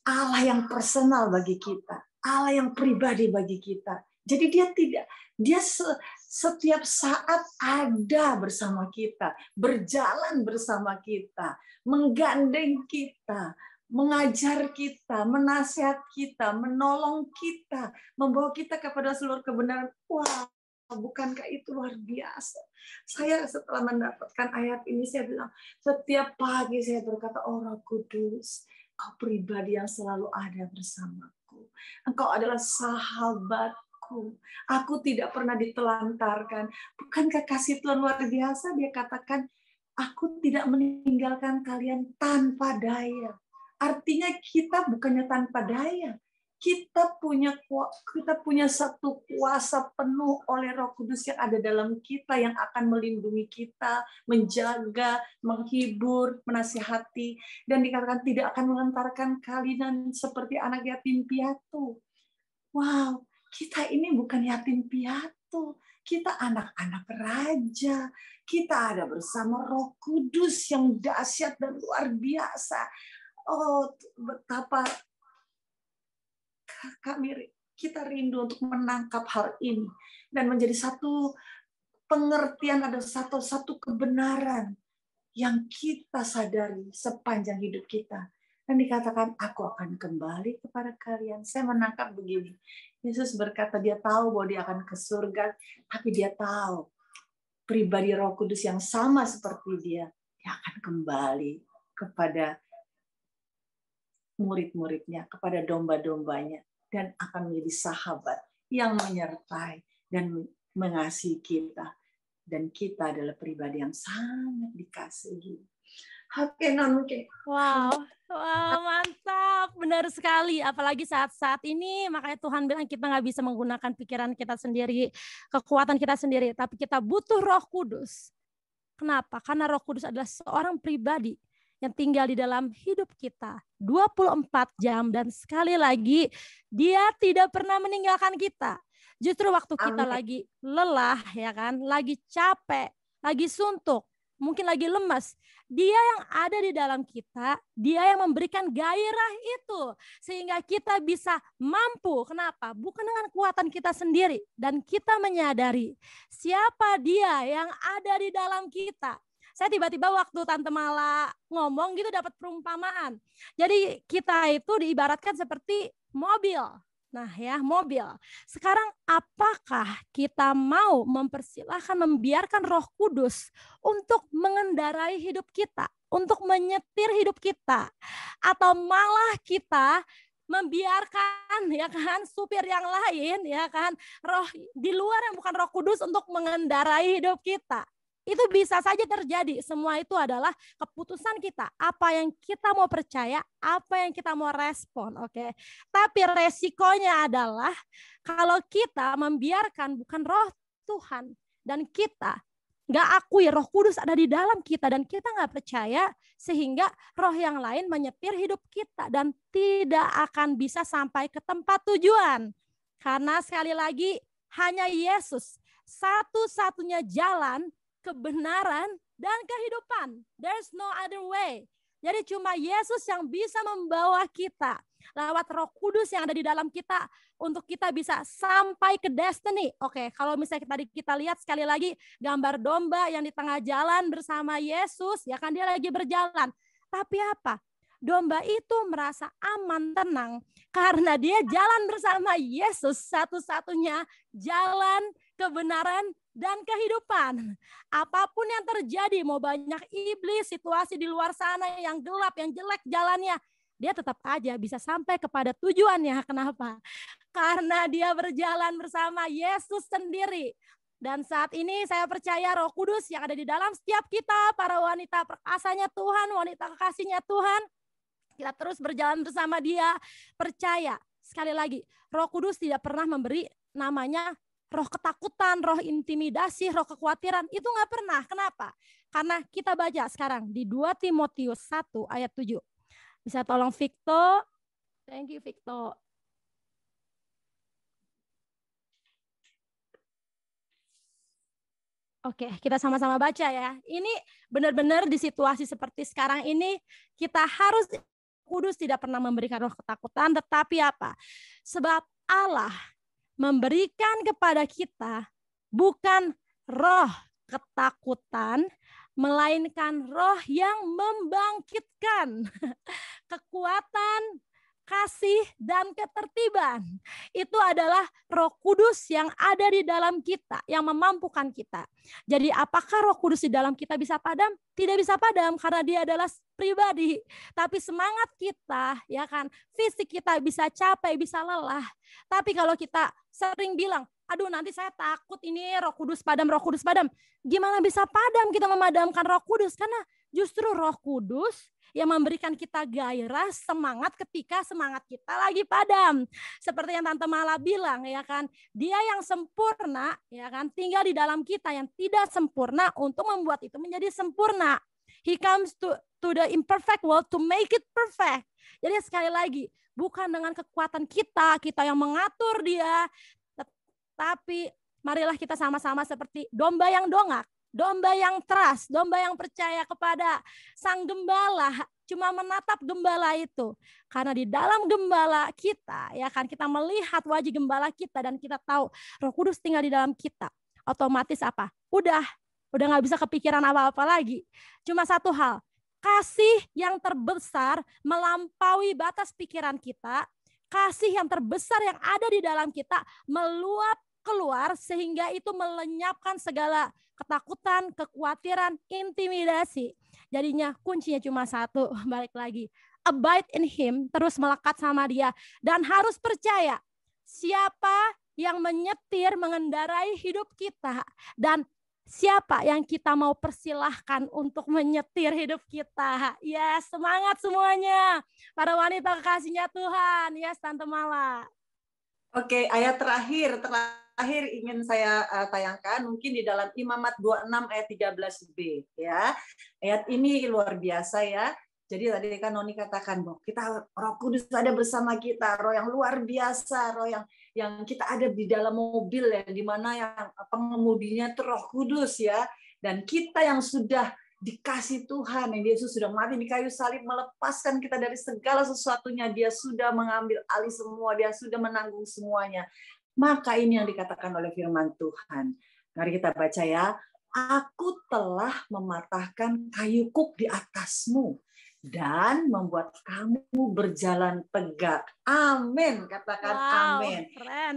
[SPEAKER 2] Allah yang personal bagi kita. Allah yang pribadi bagi kita. Jadi dia setiap saat ada bersama kita, berjalan bersama kita, menggandeng kita, mengajar kita, menasihat kita, menolong kita, membawa kita kepada seluruh kebenaran. Wah, bukankah itu luar biasa? Saya setelah mendapatkan ayat ini, saya bilang, setiap pagi saya berkata, oh Roh Kudus, Kau pribadi yang selalu ada bersamaku. Engkau adalah sahabatku. Aku tidak pernah ditelantarkan. Bukankah kasih Tuhan luar biasa? Dia katakan, aku tidak meninggalkan kalian tanpa daya. Artinya kita bukannya tanpa daya. Kita punya satu kuasa penuh oleh Roh Kudus yang ada dalam kita, yang akan melindungi kita, menjaga, menghibur, menasihati, dan dikatakan tidak akan melantarkan kalian seperti anak yatim piatu. Wow, kita ini bukan yatim piatu, kita anak-anak raja. Kita ada bersama Roh Kudus yang dahsyat dan luar biasa. Oh, betapa kita rindu untuk menangkap hal ini dan menjadi satu pengertian, ada satu kebenaran yang kita sadari sepanjang hidup kita. Dan dikatakan, aku akan kembali kepada kalian. Saya menangkap begini. Yesus berkata, dia tahu bahwa dia akan ke surga, tapi dia tahu pribadi Roh Kudus yang sama seperti dia akan kembali kepada murid-muridnya, kepada domba-dombanya, dan akan menjadi sahabat yang menyertai dan mengasihi kita. Dan kita adalah pribadi yang sangat dikasihi. Oke, Non.
[SPEAKER 1] Wow, mantap, benar sekali. Apalagi saat-saat ini, makanya Tuhan bilang kita nggak bisa menggunakan pikiran kita sendiri, kekuatan kita sendiri, tapi kita butuh Roh Kudus. Kenapa? Karena Roh Kudus adalah seorang pribadi yang tinggal di dalam hidup kita 24 jam, dan sekali lagi dia tidak pernah meninggalkan kita. Justru waktu kita lagi lelah, ya kan, lagi capek, lagi suntuk, mungkin lagi lemas, dia yang ada di dalam kita, dia yang memberikan gairah itu sehingga kita bisa mampu. Kenapa? Bukan dengan kekuatan kita sendiri, dan kita menyadari siapa dia yang ada di dalam kita. Saya tiba-tiba waktu Tante Mala ngomong gitu dapat perumpamaan. Jadi kita itu diibaratkan seperti mobil. Nah ya, mobil. Sekarang apakah kita mau mempersilahkan, membiarkan Roh Kudus untuk mengendarai hidup kita, untuk menyetir hidup kita, atau malah kita membiarkan, ya kan, supir yang lain, ya kan, roh di luar yang bukan Roh Kudus untuk mengendarai hidup kita? Itu bisa saja terjadi. Semua itu adalah keputusan kita. Apa yang kita mau percaya, apa yang kita mau respon, oke? Tapi resikonya adalah kalau kita membiarkan bukan Roh Tuhan, dan kita nggak akui Roh Kudus ada di dalam kita, dan kita nggak percaya, sehingga roh yang lain menyetir hidup kita dan tidak akan bisa sampai ke tempat tujuan. Karena sekali lagi hanya Yesus satu-satunya jalan, kebenaran, dan kehidupan. There's no other way. Jadi cuma Yesus yang bisa membawa kita lewat Roh Kudus yang ada di dalam kita untuk kita bisa sampai ke destiny. Oke, kalau misalnya kita lihat sekali lagi gambar domba yang di tengah jalan bersama Yesus, ya kan, dia lagi berjalan. Tapi apa? Domba itu merasa aman, tenang, karena dia jalan bersama Yesus, satu-satunya jalan, kebenaran, dan kehidupan. Apapun yang terjadi, mau banyak iblis, situasi di luar sana yang gelap, yang jelek jalannya, dia tetap aja bisa sampai kepada tujuannya. Kenapa? Karena dia berjalan bersama Yesus sendiri. Dan saat ini saya percaya Roh Kudus yang ada di dalam setiap kita, para wanita perkasanya Tuhan, wanita kekasihnya Tuhan, kita terus berjalan bersama dia. Percaya, sekali lagi, Roh Kudus tidak pernah memberi namanya roh ketakutan, roh intimidasi, roh kekhawatiran. Itu nggak pernah. Kenapa? Karena kita baca sekarang di 2 Timotius 1 ayat 7. Bisa tolong Victo? Thank you Victo. Oke, kita sama-sama baca ya. Ini benar-benar di situasi seperti sekarang ini kita harus kudus, tidak pernah memberikan roh ketakutan, tetapi apa? Sebab Allah memberikan kepada kita bukan roh ketakutan, melainkan roh yang membangkitkan kekuatan, kasih, dan ketertiban. Itu adalah Roh Kudus yang ada di dalam kita, yang memampukan kita. Jadi apakah Roh Kudus di dalam kita bisa padam? Tidak bisa padam karena dia adalah pribadi. Tapi semangat kita, ya kan, fisik kita bisa capek, bisa lelah. Tapi kalau kita sering bilang, aduh nanti saya takut ini Roh Kudus padam, Roh Kudus padam. Gimana bisa padam kita memadamkan Roh Kudus? Karena justru Roh Kudus yang memberikan kita gairah, semangat ketika semangat kita lagi padam. Seperti yang Tante Mala bilang, ya kan, dia yang sempurna, ya kan, tinggal di dalam kita yang tidak sempurna untuk membuat itu menjadi sempurna. He comes to the imperfect world to make it perfect. Jadi sekali lagi, bukan dengan kekuatan kita yang mengatur dia, tetapi marilah kita sama-sama seperti domba yang dongak. Domba yang trust, domba yang percaya kepada sang gembala, cuma menatap gembala itu. Karena di dalam gembala kita, ya kan, kita melihat wajah gembala kita dan kita tahu Roh Kudus tinggal di dalam kita. Otomatis apa? Udah nggak bisa kepikiran apa-apa lagi. Cuma satu hal, kasih yang terbesar melampaui batas pikiran kita, kasih yang terbesar yang ada di dalam kita meluap keluar sehingga itu melenyapkan segala ketakutan, kekhawatiran, intimidasi. Jadinya kuncinya cuma satu, balik lagi. Abide in him, terus melekat sama dia. Dan harus percaya siapa yang menyetir, mengendarai hidup kita. Dan siapa yang kita mau persilahkan untuk menyetir hidup kita. Yes, semangat semuanya. Para wanita kekasihnya Tuhan. Yes, Tante Mala.
[SPEAKER 2] Oke, ayat terakhir ingin saya tayangkan mungkin di dalam Imamat 26 ayat 13b ya. Ayat ini luar biasa ya. Jadi tadi kan Noni katakan bahwa kita Roh Kudus ada bersama kita, roh yang luar biasa, roh yang kita ada di dalam mobil ya, di mana yang pengemudinya itu Roh Kudus ya. Dan kita yang sudah dikasih Tuhan, yang Yesus sudah mati di kayu salib melepaskan kita dari segala sesuatunya, dia sudah mengambil alih semua, dia sudah menanggung semuanya. Maka ini yang dikatakan oleh firman Tuhan. Mari kita baca ya. Aku telah mematahkan kayu kuk di atasmu dan membuat kamu berjalan tegak. Amin. Katakan amin.
[SPEAKER 1] Keren.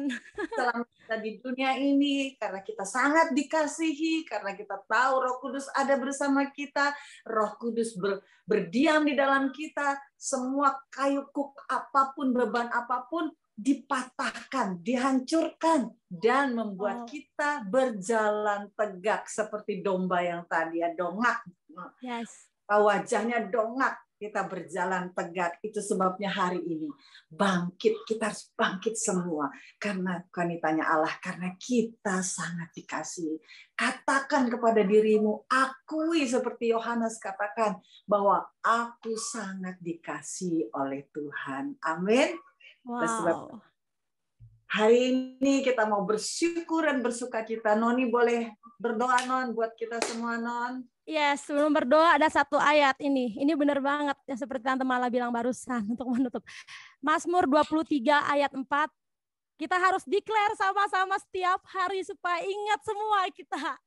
[SPEAKER 2] Selama kita di dunia ini, karena kita sangat dikasihi, karena kita tahu Roh Kudus ada bersama kita, Roh Kudus berdiam di dalam kita, semua kayu kuk apapun, beban apapun, dipatahkan, dihancurkan, dan membuat kita berjalan tegak seperti domba yang tadi ya, dongak.
[SPEAKER 1] Yes.
[SPEAKER 2] Wajahnya dongak, kita berjalan tegak. Itu sebabnya hari ini bangkit, kita harus bangkit semua. Karena wanitanya Allah, karena kita sangat dikasihi. Katakan kepada dirimu, akui seperti Yohanes katakan, bahwa aku sangat dikasihi oleh Tuhan. Amin.
[SPEAKER 1] Wow.
[SPEAKER 2] Hari ini kita mau bersyukur dan bersukacita. Noni boleh berdoa, Non, buat kita semua, Non.
[SPEAKER 1] Yes, sebelum berdoa ada satu ayat ini. Ini benar banget yang seperti Tante Mala bilang barusan untuk menutup. Mazmur 23 ayat 4. Kita harus declare sama-sama setiap hari supaya ingat semua kita.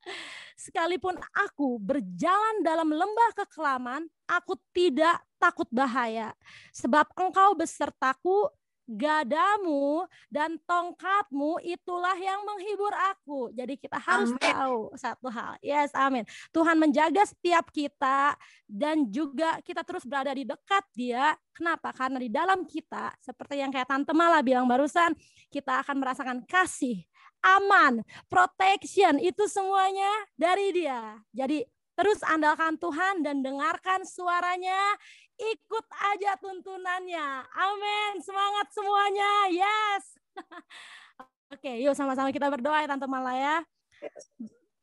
[SPEAKER 1] Sekalipun aku berjalan dalam lembah kekelaman, aku tidak takut bahaya. Sebab engkau besertaku, gadamu dan tongkatmu itulah yang menghibur aku. Jadi kita harus tahu satu hal. Yes, amin. Tuhan menjaga setiap kita dan juga kita terus berada di dekat dia. Kenapa? Karena di dalam kita, seperti yang kayak Tante Mala bilang barusan, kita akan merasakan kasih, aman, protection, itu semuanya dari dia. Jadi terus andalkan Tuhan dan dengarkan suaranya, ikut aja tuntunannya. Amin. Semangat semuanya. Yes. Oke, Oke, yuk sama-sama kita berdoa ya Tante Malaya.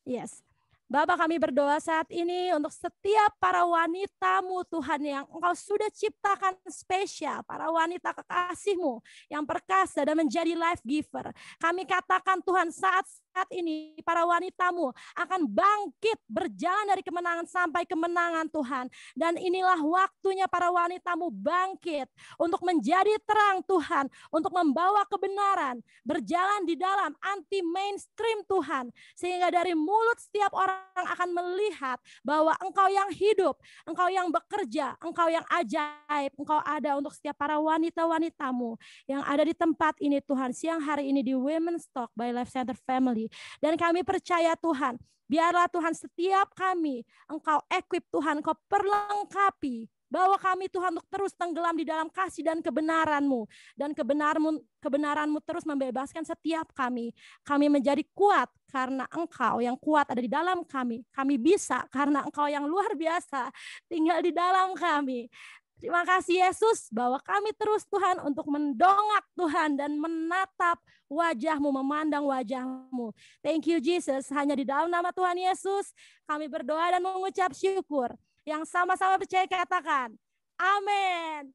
[SPEAKER 1] Yes. Bapak, kami berdoa saat ini untuk setiap para wanitamu Tuhan yang Engkau sudah ciptakan spesial, para wanita kekasih-Mu yang perkasa dan menjadi life giver. Kami katakan Tuhan, saat ini para wanitamu akan bangkit berjalan dari kemenangan sampai kemenangan Tuhan. Dan inilah waktunya para wanitamu bangkit untuk menjadi terang Tuhan, untuk membawa kebenaran, berjalan di dalam anti mainstream Tuhan, sehingga dari mulut setiap orang akan melihat bahwa Engkau yang hidup, Engkau yang bekerja, Engkau yang ajaib, Engkau ada untuk setiap para wanita-wanitamu yang ada di tempat ini Tuhan, siang hari ini di Women's Talk by Life Center Family. Dan kami percaya Tuhan, biarlah Tuhan setiap kami Engkau equip Tuhan, Engkau perlengkapi, bawa kami Tuhan untuk terus tenggelam di dalam kasih dan kebenaran-Mu. Dan kebenaran-Mu terus membebaskan setiap kami. Kami menjadi kuat karena Engkau yang kuat ada di dalam kami. Kami bisa karena Engkau yang luar biasa tinggal di dalam kami. Terima kasih Yesus, bahwa kami terus Tuhan untuk mendongak Tuhan dan menatap wajah-Mu, memandang wajah-Mu. Thank you Jesus, hanya di dalam nama Tuhan Yesus kami berdoa dan mengucap syukur. Yang sama-sama percaya katakan, amin.